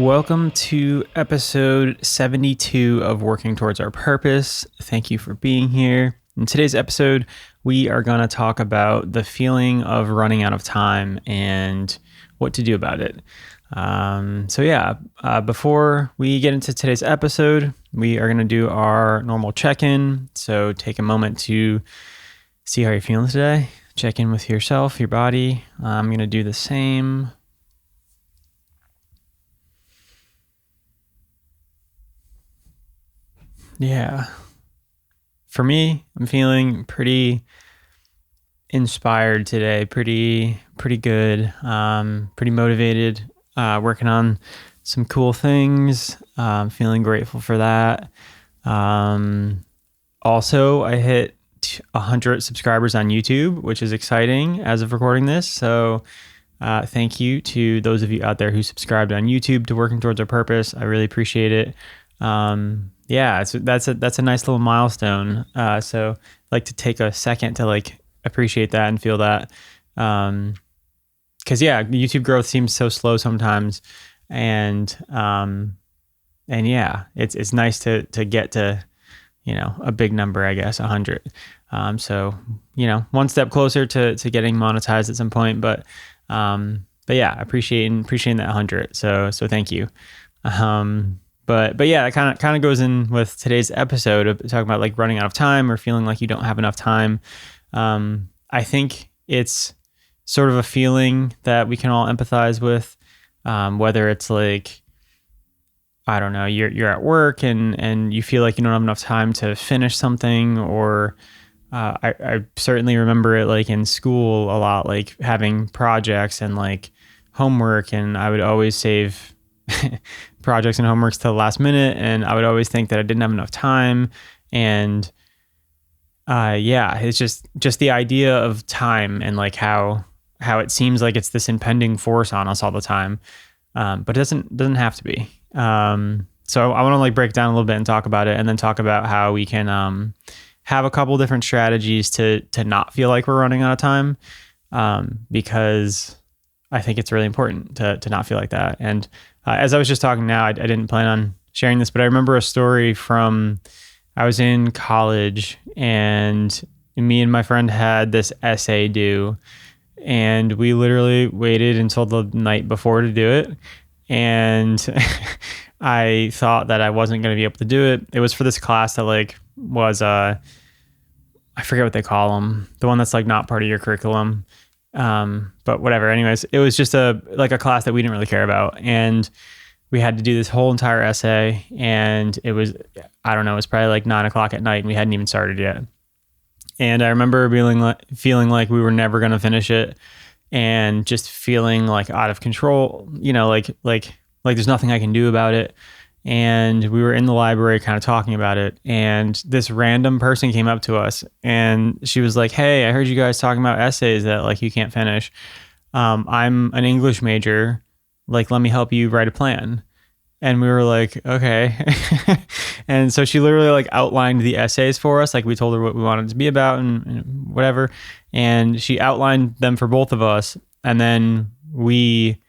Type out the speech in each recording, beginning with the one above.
Welcome to episode 72 of Working Towards Our Purpose. Thank you for being here. In today's episode, we are going to talk about the feeling of running out of time and what to do about it. Before we get into today's episode, we are going to do our normal check-in. So take a moment to see how you're feeling today. Check in with yourself, your body. I'm going to do the same. Yeah. For me, I'm feeling pretty inspired today, pretty good, pretty motivated, working on some cool things. Feeling grateful for that. Also, I hit 100 subscribers on YouTube, which is exciting as of recording this. So thank you to those of you out there who subscribed on YouTube to Working Towards Our Purpose. I really appreciate it. That's a nice little milestone. So I'd like to take a second to appreciate that and feel that. Cause YouTube growth seems so slow sometimes. And it's nice to get to, a big number, I guess, 100. One step closer to getting monetized at some point, but appreciating that 100. So thank you. But it kind of goes in with today's episode of talking about running out of time or feeling like you don't have enough time. I think it's sort of a feeling that we can all empathize with, whether it's I don't know, you're at work and you feel like you don't have enough time to finish something, or I certainly remember it in school a lot, having projects and homework, and I would always save projects and homeworks to the last minute, and I would always think that I didn't have enough time. And it's just the idea of time and how it seems like it's this impending force on us all the time, but it doesn't have to be. So I want to break down a little bit and talk about it, and then talk about how we can have a couple different strategies to not feel like we're running out of time, because I think it's really important to not feel like that. And as I was just talking now, I didn't plan on sharing this, but I remember a story from, I was in college and me and my friend had this essay due, and we literally waited until the night before to do it. And I thought that I wasn't going to be able to do it. It was for this class that was, I forget what they call them, the one that's not part of your curriculum. But whatever. Anyways, it was just a class that we didn't really care about. And we had to do this whole entire essay, and it was, I don't know, it was probably 9:00 at night, and we hadn't even started yet. And I remember feeling like we were never going to finish it, and just feeling out of control, like there's nothing I can do about it. And we were in the library kind of talking about it, and this random person came up to us, and she was like, "Hey, I heard you guys talking about essays that you can't finish. I'm an English major. Let me help you write a plan." And we were like, "Okay." And so she literally outlined the essays for us. We told her what we wanted it to be about and whatever. And she outlined them for both of us. And then we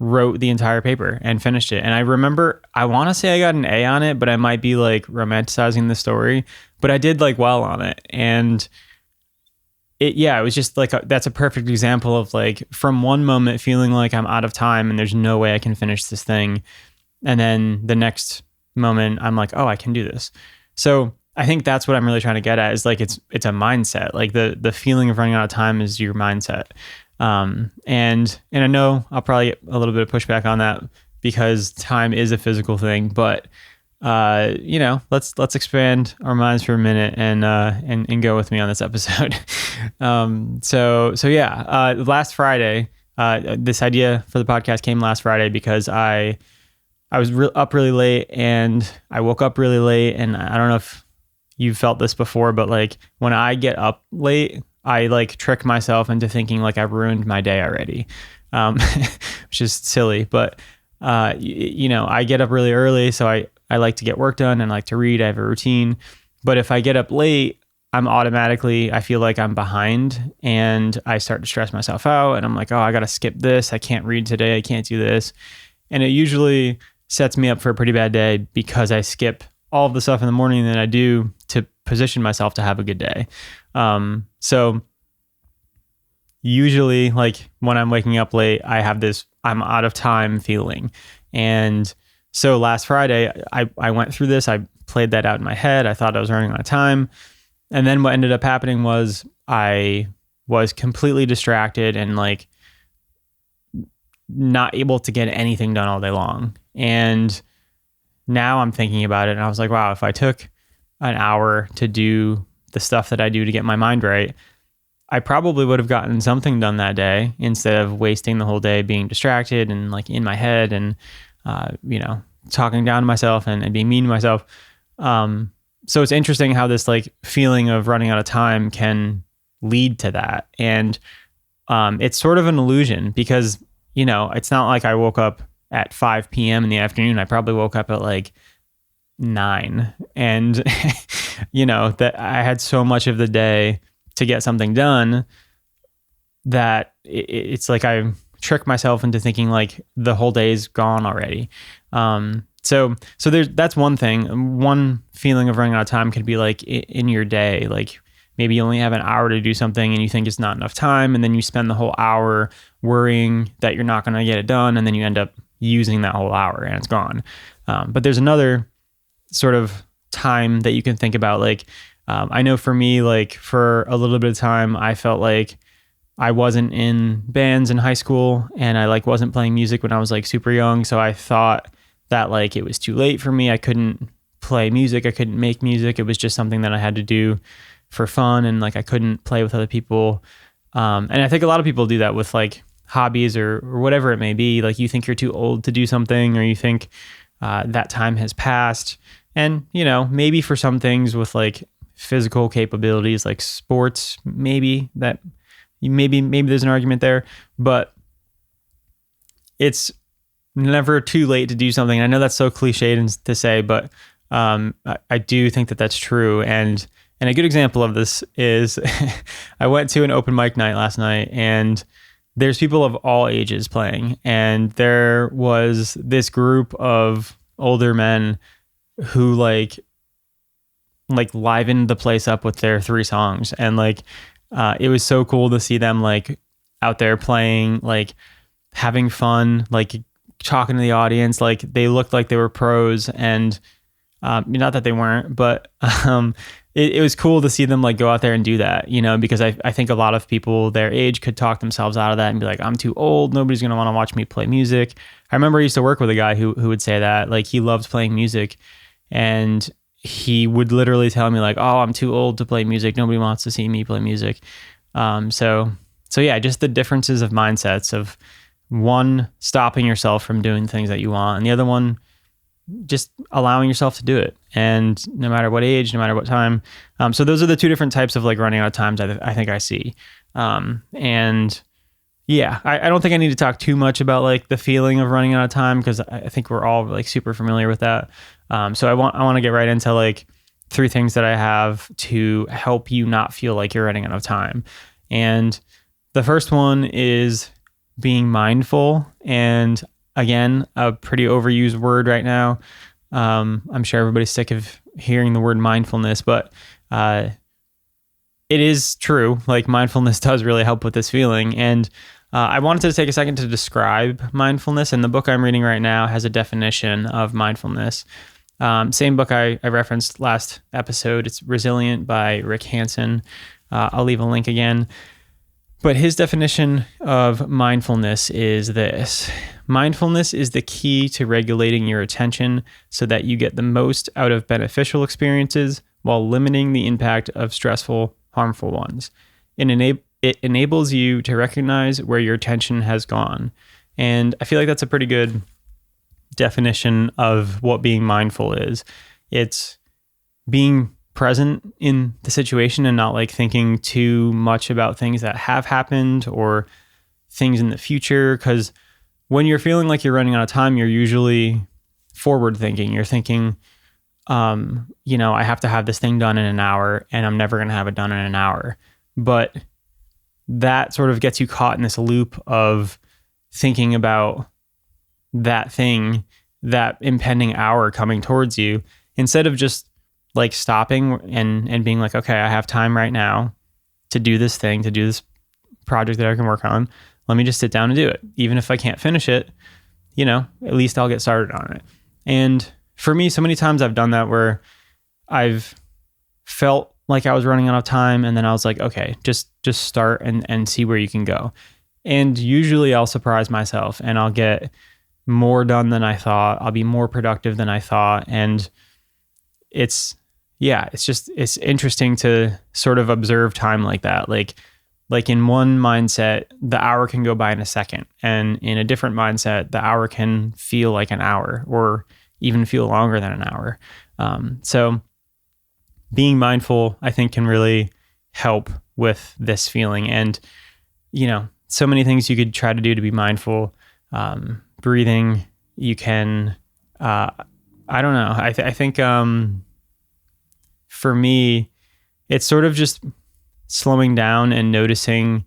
wrote the entire paper and finished it. And I remember, I want to say I got an A on it, but I might be romanticizing the story, but I did well on it. And it was just that's a perfect example of from one moment feeling like I'm out of time and there's no way I can finish this thing. And then the next moment I'm like, oh, I can do this. So I think that's what I'm really trying to get at, is it's a mindset. The feeling of running out of time is your mindset. And I know I'll probably get a little bit of pushback on that because time is a physical thing, but let's expand our minds for a minute and go with me on this episode. Last Friday, this idea for the podcast came last Friday because I was up really late, and I woke up really late, and I don't know if you've felt this before, but when I get up late, I trick myself into thinking I've ruined my day already, which is silly. But I get up really early, so I like to get work done and like to read. I have a routine. But if I get up late, I feel like I'm behind, and I start to stress myself out, and I'm like, oh, I got to skip this. I can't read today. I can't do this. And it usually sets me up for a pretty bad day because I skip all of the stuff in the morning that I do to position myself to have a good day. So usually, like when I'm waking up late, I have this I'm out of time feeling. And so last Friday, I went through this. I played that out in my head. I thought I was running out of time. And then what ended up happening was I was completely distracted and like not able to get anything done all day long. And now I'm thinking about it and I was like, wow, if I took an hour to do the stuff that I do to get my mind right, I probably would have gotten something done that day instead of wasting the whole day being distracted and like in my head and, talking down to myself and being mean to myself. So it's interesting how this like feeling of running out of time can lead to that. And it's sort of an illusion because, it's not like I woke up at 5 p.m. in the afternoon. I probably woke up at like 9 and, that I had so much of the day to get something done that it's like I trick myself into thinking like the whole day is gone already. So that's one thing. One feeling of running out of time could be like in your day, like maybe you only have an hour to do something and you think it's not enough time. And then you spend the whole hour worrying that you're not going to get it done. And then you end up using that whole hour and it's gone. But there's another sort of time that you can think about. Like, I know for me, like for a little bit of time, I felt like I wasn't in bands in high school and I like wasn't playing music when I was like super young. So I thought that like it was too late for me. I couldn't play music. I couldn't make music. It was just something that I had to do for fun. And like I couldn't play with other people. And I think a lot of people do that with like hobbies or whatever it may be. Like you think you're too old to do something or you think that time has passed. And, maybe for some things with like physical capabilities like sports, maybe there's an argument there, but it's never too late to do something. I know that's so cliched to say, but I do think that that's true. And a good example of this is I went to an open mic night last night and there's people of all ages playing. And there was this group of older men who like livened the place up with their 3 songs. And like, it was so cool to see them like out there playing, like having fun, like talking to the audience. Like they looked like they were pros and, not that they weren't, but, it was cool to see them like go out there and do that, because I think a lot of people their age could talk themselves out of that and be like, I'm too old. Nobody's going to want to watch me play music. I remember I used to work with a guy who would say that like he loved playing music and he would literally tell me like, oh, I'm too old to play music. Nobody wants to see me play music. So yeah, just the differences of mindsets of one, stopping yourself from doing things that you want, and the other one, just allowing yourself to do it. And no matter what age, no matter what time. So those are the 2 different types of like running out of times I think I see. And yeah, I don't think I need to talk too much about like the feeling of running out of time because I think we're all like super familiar with that. So I want to get right into like 3 things that I have to help you not feel like you're running out of time. And the first one is being mindful. And again, a pretty overused word right now. I'm sure everybody's sick of hearing the word mindfulness, but it is true. Like mindfulness does really help with this feeling. And I wanted to take a second to describe mindfulness. And the book I'm reading right now has a definition of mindfulness. Same book I referenced last episode. It's Resilient by Rick Hansen. I'll leave a link again. But his definition of mindfulness is this. Mindfulness is the key to regulating your attention so that you get the most out of beneficial experiences while limiting the impact of stressful, harmful ones. It enables you to recognize where your attention has gone. And I feel like that's a pretty good definition of what being mindful is. It's being present in the situation and not like thinking too much about things that have happened or things in the future. Because when you're feeling like you're running out of time, you're usually forward thinking. You're thinking, I have to have this thing done in an hour and I'm never going to have it done in an hour. But that sort of gets you caught in this loop of thinking about that thing that impending hour coming towards you, instead of just like stopping and being like, okay, I have time right now to do this thing, to do this project that I can work on. Let me just sit down and do it. Even if I can't finish it, at least I'll get started on it. And for me, so many times I've done that where I've felt like I was running out of time, and then I was like, okay, just start and see where you can go. And usually I'll surprise myself and I'll get more done than I thought. I'll be more productive than I thought. And it's interesting to sort of observe time like that. Like in one mindset, the hour can go by in a second. And in a different mindset, the hour can feel like an hour or even feel longer than an hour. So being mindful, I think, can really help with this feeling. And, so many things you could try to do to be mindful. Breathing, you can, I don't know. I think for me, it's sort of just slowing down and noticing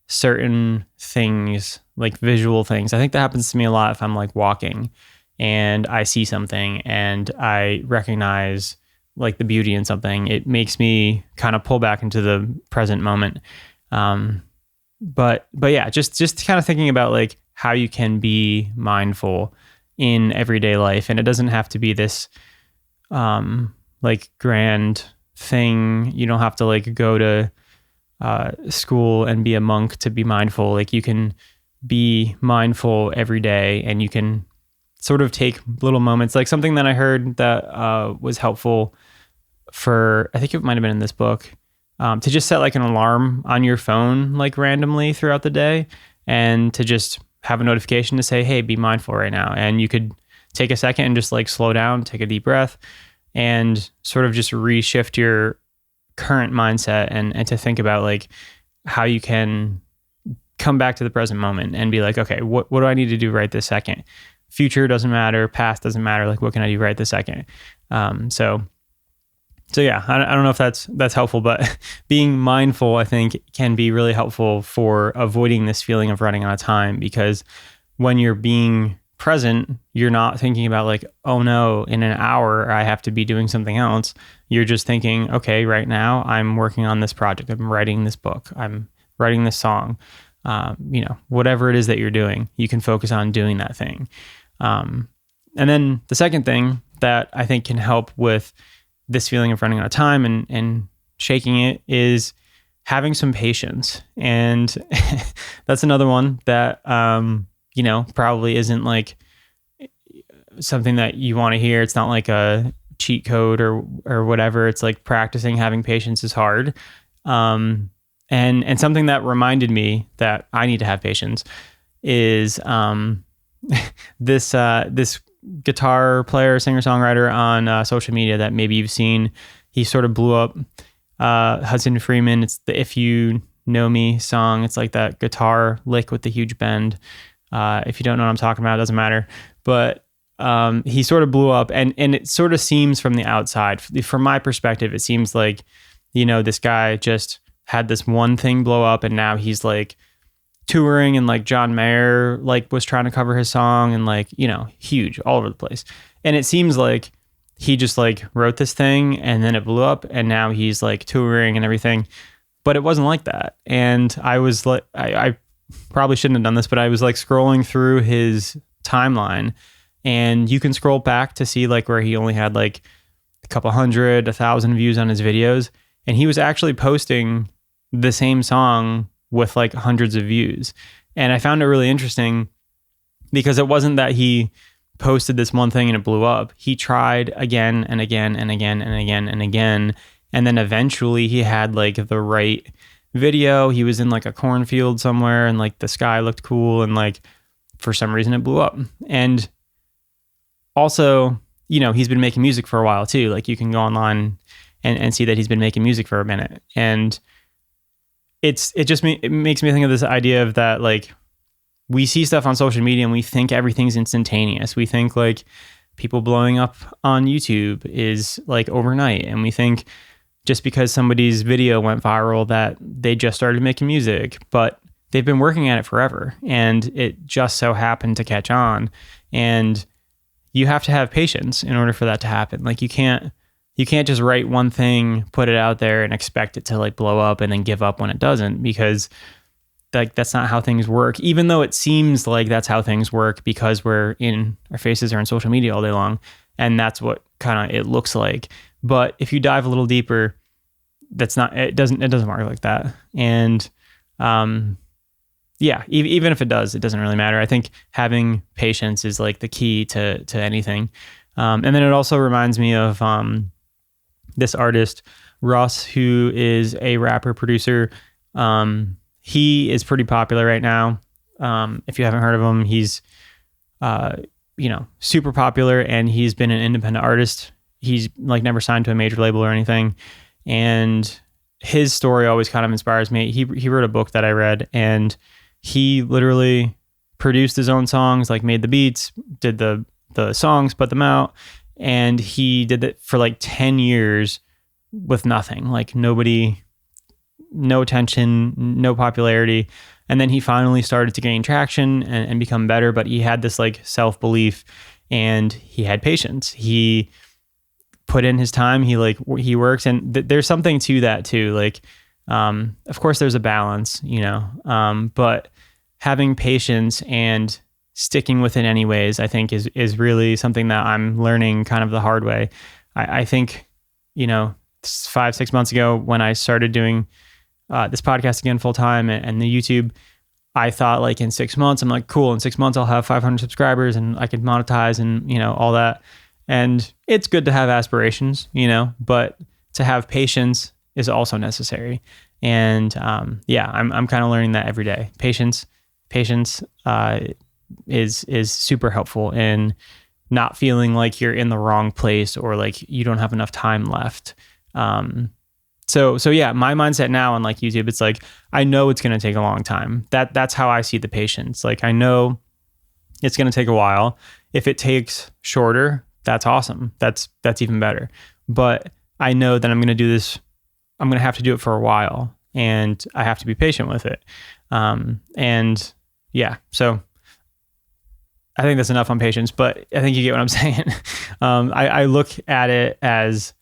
certain things, like visual things. I think that happens to me a lot if I'm like walking and I see something and I recognize like the beauty in something. It makes me kind of pull back into the present moment. But yeah, just kind of thinking about like how you can be mindful in everyday life. And it doesn't have to be this like grand thing. You don't have to like go to school and be a monk to be mindful. Like you can be mindful every day, and you can sort of take little moments. Like something that I heard that was helpful for, I think it might have been in this book, to just set like an alarm on your phone, like randomly throughout the day, and to just have a notification to say, hey, be mindful right now. And you could take a second and just like slow down, take a deep breath, and sort of just reshift your current mindset and to think about like how you can come back to the present moment and be like, okay, what do I need to do right this second? Future doesn't matter, past doesn't matter. Like, what can I do right this second? So yeah, I don't know if that's helpful, but being mindful, I think, can be really helpful for avoiding this feeling of running out of time, because when you're being present, you're not thinking about like, oh no, in an hour I have to be doing something else. You're just thinking, okay, right now I'm working on this project. I'm writing this book. I'm writing this song. Whatever it is that you're doing, you can focus on doing that thing. And then the second thing that I think can help with this feeling of running out of time and shaking it is having some patience. And that's another one that, probably isn't like something that you want to hear. It's not like a cheat code or whatever. It's like practicing having patience is hard. And something that reminded me that I need to have patience is this guitar player, singer-songwriter on social media that maybe you've seen. He sort of blew up. Hudson Freeman. It's the "If You Know Me" song. It's like that guitar lick with the huge bend. If you don't know what I'm talking about, it doesn't matter. But he sort of blew up, and it sort of seems from the outside, from my perspective, it seems like, this guy just had this one thing blow up, and now he's like touring, and like John Mayer like was trying to cover his song, and like, huge all over the place. And it seems like he just like wrote this thing and then it blew up, and now he's like touring and everything. But it wasn't like that. And I was like, I probably shouldn't have done this, but I was like scrolling through his timeline, and you can scroll back to see like where he only had like a couple hundred, 1,000 views on his videos. And he was actually posting the same song with like hundreds of views. And I found it really interesting because it wasn't that he posted this one thing and it blew up. He tried again and again and again and again and again. And then eventually he had like the right video. He was in like a cornfield somewhere, and like the sky looked cool, and like for some reason it blew up. And also, he's been making music for a while too. Like you can go online and see that he's been making music for a minute. And it makes me think of this idea of that, like, we see stuff on social media and we think everything's instantaneous. We think like people blowing up on YouTube is like overnight. And we think just because somebody's video went viral that they just started making music, but they've been working at it forever, and it just so happened to catch on. And, you have to have patience in order for that to happen. Like you can't just write one thing, put it out there and expect it to like blow up and then give up when it doesn't, because like that's not how things work. Even though it seems like that's how things work because our faces are in social media all day long, and that's what kind of it looks like. But if you dive a little deeper, it doesn't work like that. And even if it does, it doesn't really matter. I think having patience is like the key to anything. And then it also reminds me of this artist, Russ, who is a rapper producer. He is pretty popular right now. If you haven't heard of him, he's super popular, and he's been an independent artist. He's like never signed to a major label or anything. And his story always kind of inspires me. He wrote a book that I read, and he literally produced his own songs, like made the beats, did the songs, put them out. And he did that for like 10 years with nothing, like nobody, no attention, no popularity. And then he finally started to gain traction and become better. But he had this like self-belief, and he had patience. He put in his time. He works, and there's something to that too. Like, of course there's a balance, but having patience and sticking with it anyways, I think is really something that I'm learning kind of the hard way. I think, 5-6 months ago when I started doing this podcast again full time and the YouTube, I thought like in 6 months, I'm like, cool, in 6 months I'll have 500 subscribers and I could monetize and, all that. And it's good to have aspirations, but to have patience is also necessary. And I'm kind of learning that every day. Patience is super helpful in not feeling like you're in the wrong place or like you don't have enough time left. So my mindset now on like YouTube, it's like, I know it's going to take a long time. That's how I see the patience. Like I know it's going to take a while. If it takes shorter, that's awesome. That's even better. But I know that I'm going to do this. I'm going to have to do it for a while, and I have to be patient with it. So I think that's enough on patience, but I think you get what I'm saying. I look at it as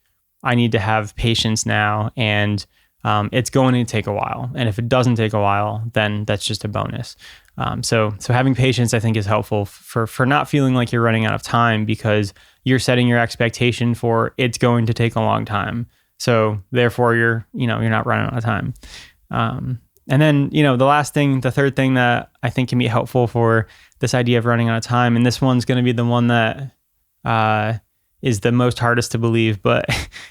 I need to have patience now, and it's going to take a while. And if it doesn't take a while, then that's just a bonus. So having patience, I think, is helpful for not feeling like you're running out of time, because you're setting your expectation for it's going to take a long time. So therefore you're not running out of time. And then, the third thing that I think can be helpful for this idea of running out of time, and this one's going to be the one that is the most hardest to believe, but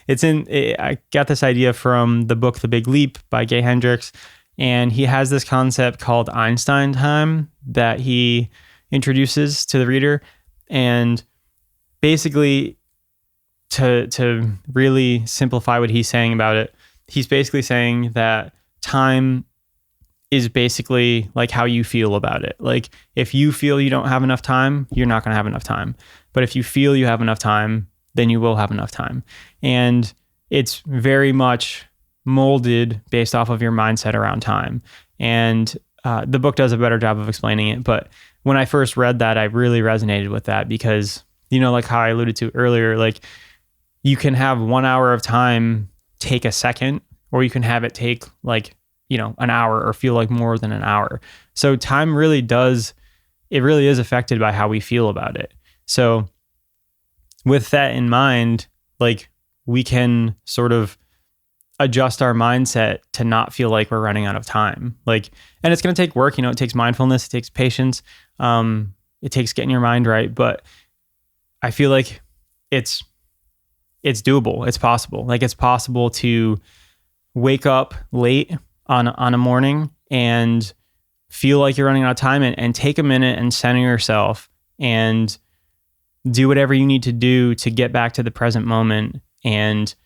I got this idea from the book The Big Leap by Gay Hendricks, and he has this concept called Einstein time that he introduces to the reader. And basically, to really simplify what he's saying about it, he's basically saying that time is basically like how you feel about it. Like if you feel you don't have enough time, you're not going to have enough time. But if you feel you have enough time, then you will have enough time. And it's very much molded based off of your mindset around time. And the book does a better job of explaining it. But when I first read that, I really resonated with that because, like how I alluded to earlier, like you can have 1 hour of time take a second, or you can have it take like, an hour or feel like more than an hour. So time really is affected by how we feel about it. So with that in mind, like we can sort of adjust our mindset to not feel like we're running out of time. Like, and it's going to take work, it takes mindfulness, it takes patience. It takes getting your mind right, but I feel like it's doable. It's possible. Like it's possible to wake up late on a morning and feel like you're running out of time and take a minute and center yourself and do whatever you need to do to get back to the present moment and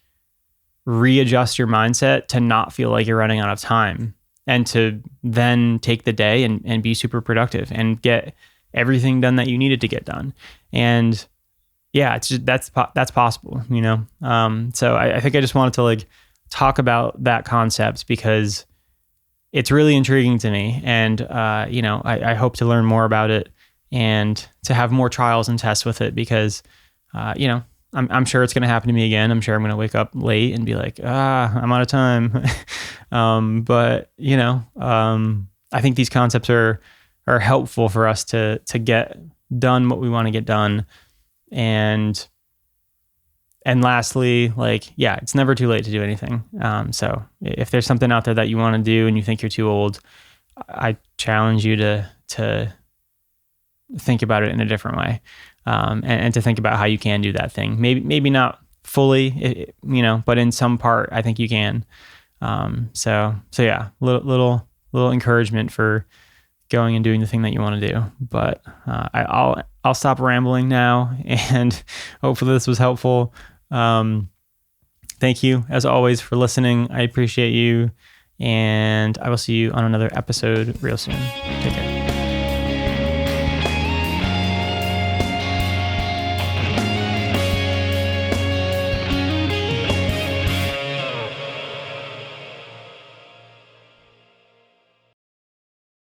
readjust your mindset to not feel like you're running out of time, and to then take the day and be super productive and get everything done that you needed to get done. And yeah, it's just, that's possible, So I think I just wanted to like talk about that concept because it's really intriguing to me, and I hope to learn more about it and to have more trials and tests with it, because, I'm sure it's going to happen to me again. I'm sure I'm going to wake up late and be like, I'm out of time. But I think these concepts are helpful for us to get done what we want to get done. And lastly, it's never too late to do anything. So if there's something out there that you want to do and you think you're too old, I challenge you to think about it in a different way, and to think about how you can do that thing. Maybe not fully, but in some part, I think you can. So yeah, little encouragement for going and doing the thing that you want to do. But I'll stop rambling now, and hopefully this was helpful. Thank you as always for listening. I appreciate you, and I will see you on another episode real soon. Take care.